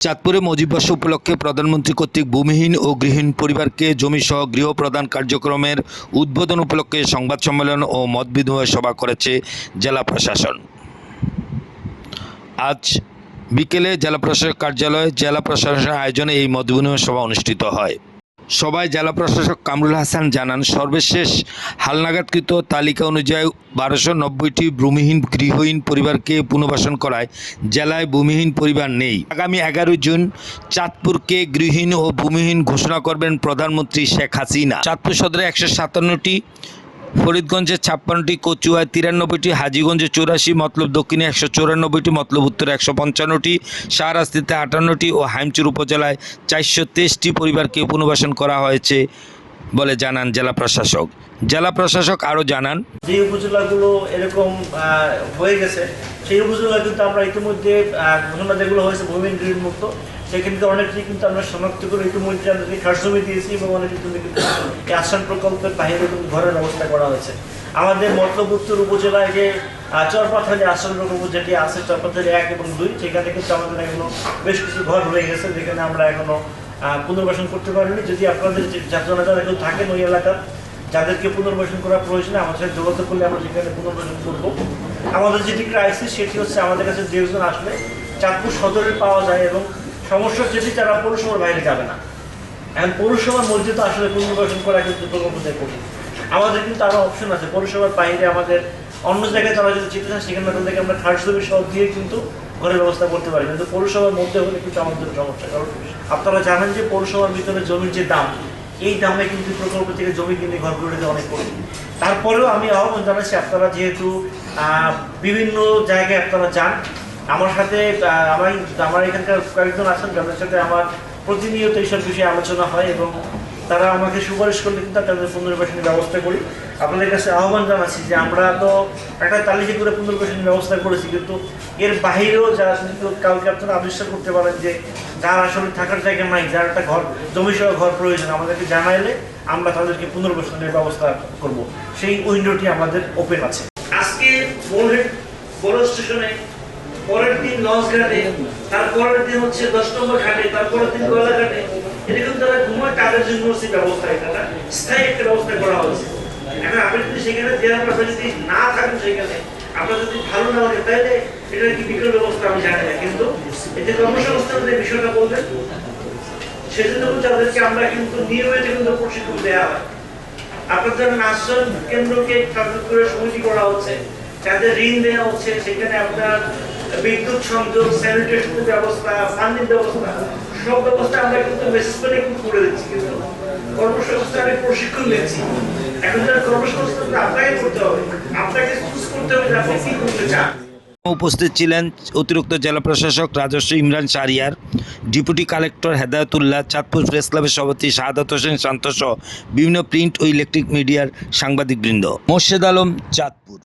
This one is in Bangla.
চাঁদপুরে মজিবর্ষ উপলক্ষে প্রধানমন্ত্রী কর্তৃক ভূমিহীন ও গৃহহীন পরিবারকে জমিসহ গৃহ প্রদান কার্যক্রমের উদ্বোধন উপলক্ষে সংবাদ সম্মেলন ও মতবিনিময় সভা করেছে জেলা প্রশাসন। আজ বিকেলে জেলা প্রশাসক কার্যালয়ে জেলা প্রশাসনের আয়োজনে এই মতবিনিময় সভা অনুষ্ঠিত হয়। সভায় জেলা প্রশাসক কামরুল হাসান জানান, সর্বশেষ হালনাগাদকৃত তালিকা অনুযায়ী 1290টি ভূমিহীন গৃহহীন পরিবারকে পুনর্বাসন করায় জেলায় ভূমিহীন পরিবার নেই। আগামী 11 জুন চাঁদপুরকে গৃহহীন ও ভূমিহীন ঘোষণা করবেন প্রধানমন্ত্রী শেখ হাসিনা। চাঁদপুর সদরে 157টি, ফরিদগঞ্জে 56টি, কচুয়ায় 93টি, হাজীগঞ্জে 84, মতলব দক্ষিণে 194টি, মতলব উত্তরে 155টি, শাহরাস্তিতে 58টি ও হাইমচর উপজেলায় 423টি পরিবারকে পুনর্বাসন করা হয়েছে বলে জানান জেলা প্রশাসক। জেলা প্রশাসক আরও জানান, যে উপজেলাগুলো এরকম হয়ে গেছে সেই উপজেলা কিন্তু আমরা ইতিমধ্যে ঘোষণা যেগুলো হয়েছে ভূমিহীন গৃহহীন মুক্ত, সেখানে অনেকটি কিন্তু আমরা শনাক্ত করে ইতিমধ্যে আমাদেরকে খাসজমি দিয়েছি এবং অনেক কিন্তু আশ্রয় প্রকল্পের বাইরে কিন্তু ঘরের ব্যবস্থা করা হয়েছে। আমাদের মতলব উত্তর উপজেলায় যে চরপাথালি আশ্রয় প্রকল্প যেটি আছে, চরপাথালি 1 এবং 2, সেখানে কিন্তু আমাদের এখনো বেশ কিছু ঘর রয়ে গেছে যেখানে আমরা এখনো পুনর্বাসন করতে পারিনি। যদি আপনাদের যারা কেউ থাকেন ওই এলাকার যাদেরকে পুনর্বাসন করা প্রয়োজন আমার সাথে যোগাযোগ করলে আমরা সেখানে পুনর্বাসন করবো। আমাদের যেটি ক্রাইসিস সেটি হচ্ছে আমাদের কাছে যেজন আসলে চাঁদপুর সদরে পাওয়া যায় এবং সমস্যা যেটি তারা পৌরসভার বাইরে যাবে না। এখন পৌরসভার মধ্যে তো আসলে পুনর্বাসন করা কিন্তু প্রকল্পতে কঠিন। আমাদের কিন্তু আরও অপশন আছে, পৌরসভার বাইরে আমাদের অন্য জায়গায় তারা যদি যেতে চান সেখানে তাদেরকে আমরা খাসজমি সহ দিয়ে কিন্তু ঘরের ব্যবস্থা করতে পারি, কিন্তু পৌরসভার মধ্যে হলে কিন্তু আমাদের সমস্যা। কারণ আপনারা জানেন যে পৌরসভার ভিতরে জমির যে দাম, এই দামে কিন্তু প্রকল্প থেকে জমি কিনে ঘর করে দিতে অনেক কঠিন। তারপরেও আমি আহ্বান জানাচ্ছি, আপনারা যেহেতু বিভিন্ন জায়গায় আপনারা যান, আমার সাথে আমার এখানকার কয়েকজন আছেন যাদের সাথে আমার প্রতিনিয়ত এইসব বিষয়ে আলোচনা হয় এবং তারা আমাকে সুপারিশ করলে কিন্তু তাদের পুনর্বাসনের ব্যবস্থা করি। আপনাদের কাছে আহ্বান জানাচ্ছি যে আমরা তো একটা তালিকা করে পুনর্বাসনের ব্যবস্থা করেছি, কিন্তু এর বাহিরেও যারা কিন্তু কাউকে আপনারা আবিষ্কার করতে পারেন যে যার আসলে থাকার জায়গা নাই, যার একটা ঘর জমিসহ ঘর প্রয়োজন, আমাদেরকে জানাইলে আমরা তাদেরকে পুনর্বাসনের ব্যবস্থা করব। সেই উইন্ডোটি আমাদের ওপেন আছে। আজকে বড় স্টেশনে, পরের দিন লঞ্চঘাটে, তারপরের দিন হচ্ছে 10 নম্বর ঘাটে, তারপরের দিন গোয়ালাঘাটে, এরকম তারা ঘুমায় তাদের জন্য ব্যবস্থা, এটা স্থায়ী একটা ব্যবস্থা করা হয়েছে। এখন আপনি যদি সেখানে আপনি যদি না থাকেন, সেখানে আপনার যদি ভালো না লাগে তাহলে এটার কি বিকল্প ব্যবস্থা আমি জানি না, কিন্তু এই যে কর্মসংস্থানের যে বিষয়টা বলবেন সেজন্য তাদেরকে আমরা কিন্তু নিয়মিত কিন্তু প্রশিক্ষণ দেওয়া হয়। আপনাদের আশ্রয় কেন্দ্রকে করে সমিতি করা হচ্ছে, যাদের ঋণ দেওয়া হচ্ছে, সেখানে আপনার বিদ্যুৎ সংযোগ, স্যানিটেশনের ব্যবস্থা, পানির ব্যবস্থা, সব ব্যবস্থা আমরা কিন্তু মেসেজ করে কিন্তু করে দিচ্ছি, কিন্তু কর্মসংস্থানের প্রশিক্ষণ দিচ্ছি। এখন যারা কর্মসংস্থান আপনাকে করতে হবে, আপনাকে চুজ করতে হবে যে আপনি কি করতে চান। উপস্থিত ছিলেন অতিরিক্ত জেলা প্রশাসক রাজস্ব Imran Shahriar, deputy collector Hedayetullah, Chandpur press ক্লাবের সভাপতি শাহাদাত হোসেন শান্ত সহ বিভিন্ন প্রিন্ট ও ইলেকট্রিক মিডিয়ার সাংবাদিকবৃন্দ। মোর্শেদ আলম, চাঁদপুর।